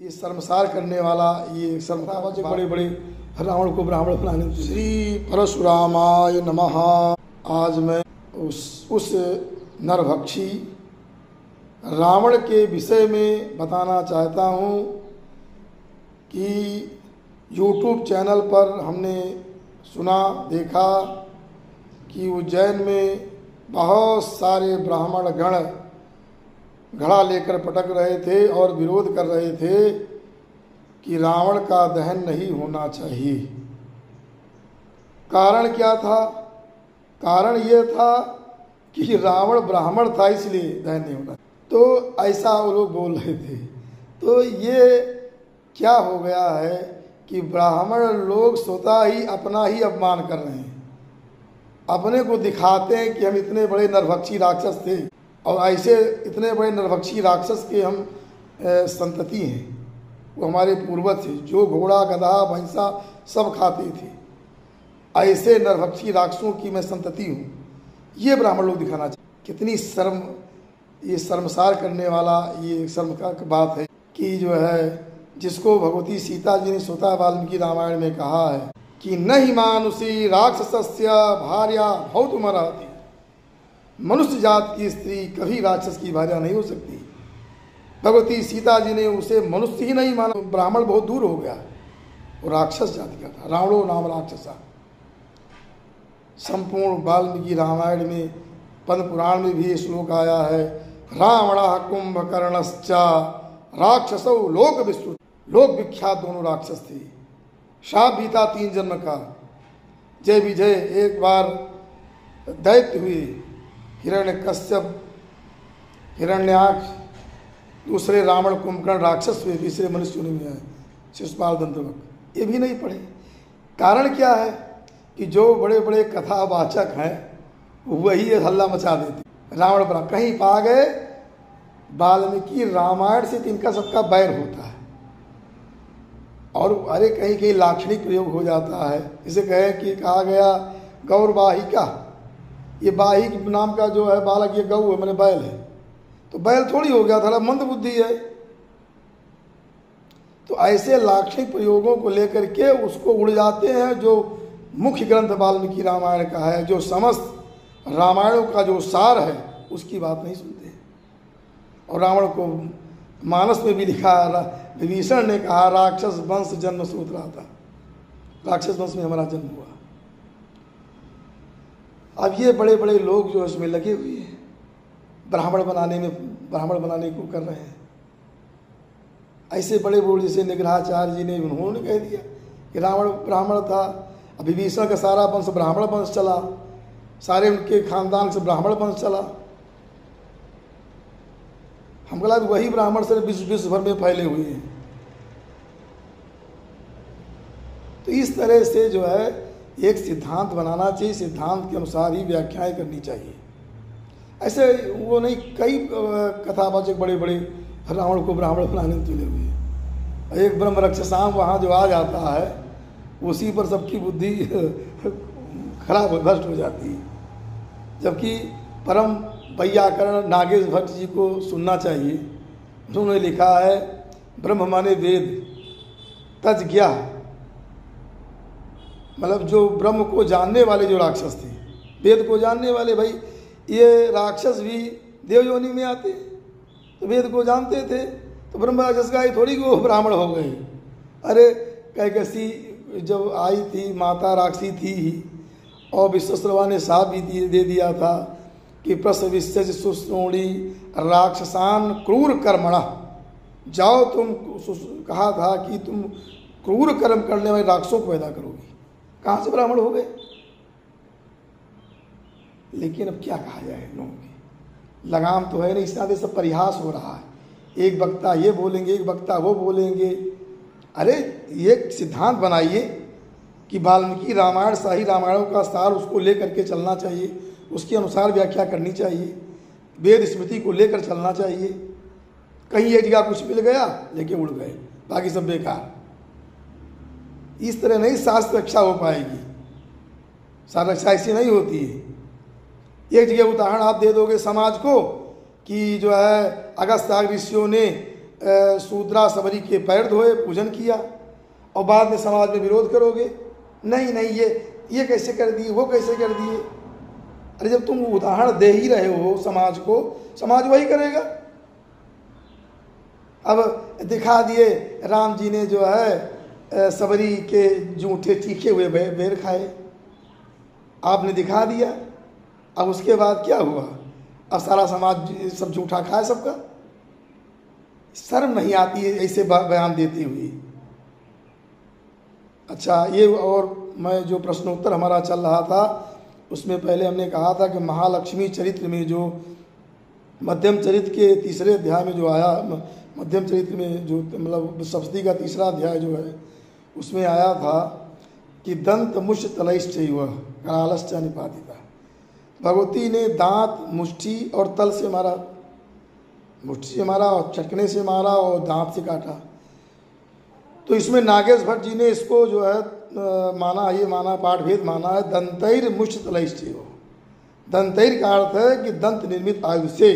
ये शर्मसार करने वाला, ये शर्मसार बड़े बड़े रावण को ब्राह्मण बनाने। श्री परशुरामाय नमः। आज मैं उस नरभक्षी रावण के विषय में बताना चाहता हूँ कि YouTube चैनल पर हमने सुना देखा कि उज्जैन में बहुत सारे ब्राह्मण गण घड़ा लेकर पटक रहे थे और विरोध कर रहे थे कि रावण का दहन नहीं होना चाहिए। कारण क्या था? कारण यह था कि रावण ब्राह्मण था इसलिए दहन नहीं होना। तो ऐसा वो लोग बोल रहे थे। तो ये क्या हो गया है कि ब्राह्मण लोग स्वतः ही अपना ही अपमान कर रहे हैं, अपने को दिखाते हैं कि हम इतने बड़े नरभक्षी राक्षस थे और ऐसे इतने बड़े नरभक्षी राक्षस के हम संतति हैं। वो हमारे पूर्वज थे जो घोड़ा गधा भैंसा सब खाते थे। ऐसे नरभक्षी राक्षसों की मैं संतति हूँ, ये ब्राह्मण लोग दिखाना चाहिए। कितनी शर्म, ये शर्मसार करने वाला ये शर्म का बात है कि जो है जिसको भगवती सीता जी ने स्वतः वाल्मीकि रामायण में कहा है कि नहीं मानुषी राक्षसस्य भार्या बहुत मरहति। मनुष्य जात की स्त्री कभी राक्षस की भार्या नहीं हो सकती। भगवती सीता जी ने उसे मनुष्य ही नहीं माना, ब्राह्मण बहुत दूर हो गया, वो राक्षस जाति का था। रावणो नाम राक्षसा। संपूर्ण वाल्मीकि रामायण में पद्म पुराण में भी ये श्लोक आया है, रावण कुंभकर्णश्च राक्षसो लोक विस्तृत। लोक विख्यात दोनों राक्षस थे। शाप भी था 3 जन्म का। जय विजय एक बार दैत्य हुए, हिरण्यकश्यप हिरण्याक्ष, दूसरे रावण कुंभकर्ण राक्षस हुए, तीसरे मनुष्य में आए शिशुपाल दंतवक्र। ये भी नहीं पढ़े। कारण क्या है कि जो बड़े बड़े कथावाचक हैं वही हल्ला मचा देते। रावण पर कहीं पा गए वाल्मीकि रामायण से इनका सबका बैर होता है। और अरे कहीं कहीं लाक्षणिक प्रयोग हो जाता है। इसे कहे कि कहा गया गौरवाहिका, ये वाहिक नाम का जो है बालक, ये गौ है मैंने बैल है, तो बैल थोड़ी हो गया, थोड़ा मंद बुद्धि है। तो ऐसे लाक्षणिक प्रयोगों को लेकर के उसको उड़ जाते हैं। जो मुख्य ग्रंथ वाल्मीकि रामायण का है, जो समस्त रामायणों का जो सार है, उसकी बात नहीं सुनते। और रावण को मानस में भी लिखा, विभीषण ने कहा राक्षस वंश जन्म सूत्र था, राक्षस वंश में हमारा जन्म हुआ। अब ये बड़े बड़े लोग जो इसमें लगे हुए हैं, ब्राह्मण बनाने को कर रहे हैं। ऐसे बड़े बड़े जैसे निग्रहाचार्य जी ने, उन्होंने कह दिया कि रावण ब्राह्मण था। विभीषण का सारा वंश ब्राह्मण वंश चला, सारे उनके खानदान से ब्राह्मण वंश चला। हमको लगा वही ब्राह्मण से विश्व भर में फैले हुए हैं। तो इस तरह से जो है एक सिद्धांत बनाना चाहिए, सिद्धांत के अनुसार ही व्याख्याएं करनी चाहिए। ऐसे वो नहीं, कई कथावाचक बड़े बड़े रावण को ब्राह्मण बनाने में तुले हुए हैं। एक ब्रह्म रक्षसाम वहाँ जो आ जाता है, उसी पर सबकी बुद्धि खराब भ्रष्ट हो जाती है। जबकि परम वैयाकरण नागेश भट्ट जी को सुनना चाहिए। उन्होंने लिखा है ब्रह्म माने वेद, तज ज्ञा, मतलब जो ब्रह्म को जानने वाले जो राक्षस थे, वेद को जानने वाले। भाई ये राक्षस भी देवयोनि में आते, तो वेद को जानते थे, तो ब्रह्म राक्षस का थोड़ी को ब्राह्मण हो गए। अरे कैकसी जब आई थी, माता राक्षसी थी ही, और विश्वश्रवा ने साथ भी दे दिया था कि प्रसविष्य सुश्रोणी राक्षसान क्रूर कर्मणा। जाओ, तुम कहा था कि तुम क्रूर कर्म करने वाले राक्षसों को पैदा करोगी। कहाँ से ब्राह्मण हो गए? लेकिन अब क्या कहा जाए, लोगों की लगाम तो है नहीं। इस तरह सब परिहास हो रहा है। एक वक्ता ये बोलेंगे, एक वक्ता वो बोलेंगे। अरे एक सिद्धांत बनाइए कि वाल्मीकि रामायण शाही रामायणों का सार, उसको लेकर के चलना चाहिए, उसके अनुसार व्याख्या करनी चाहिए, वेद स्मृति को लेकर चलना चाहिए। कहीं एक जगह कुछ मिल गया लेके उड़ गए, बाकी सब बेकार। इस तरह नहीं शास्त्र रक्षा हो पाएगी। शास्त्र रक्षा ऐसी नहीं होती है। एक जगह उदाहरण आप दे दोगे समाज को कि जो है अगस्त्य ऋषियों ने शूद्रा सबरी के पैर धोए, पूजन किया, और बाद में समाज में विरोध करोगे, नहीं नहीं ये कैसे कर दिए, वो कैसे कर दिए। अरे जब तुम उदाहरण दे ही रहे हो समाज को, समाज वही करेगा। अब दिखा दिए राम जी ने जो है सबरी के जूठे तीखे हुए बेर खाए, आपने दिखा दिया। अब उसके बाद क्या हुआ, अब सारा समाज सब जूठा खाए सबका। शर्म नहीं आती है ऐसे बयान देती हुई। अच्छा, ये और मैं जो प्रश्नोत्तर हमारा चल रहा था उसमें पहले हमने कहा था कि महालक्ष्मी चरित्र में जो मध्यम चरित्र के तीसरे अध्याय में जो आया, मध्यम चरित्र में जो मतलब सप्तशती का तीसरा अध्याय जो है उसमें आया था कि दंत मुष्ट तलैश्च करालश्च निपातिता। भगवती ने दांत, मुष्टि और तल से मारा, मुष्टि से मारा और चटकने से मारा और दांत से काटा। तो इसमें नागेश भट्ट जी ने इसको जो है माना पाठभेद माना है दंतैर मुष्ट तलैश्च। दंतैर का अर्थ है कि दंत निर्मित आयुध से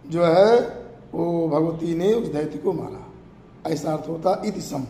जो है वो भगवती ने उस दैत्य को मारा, ऐसा अर्थ होता इति सम।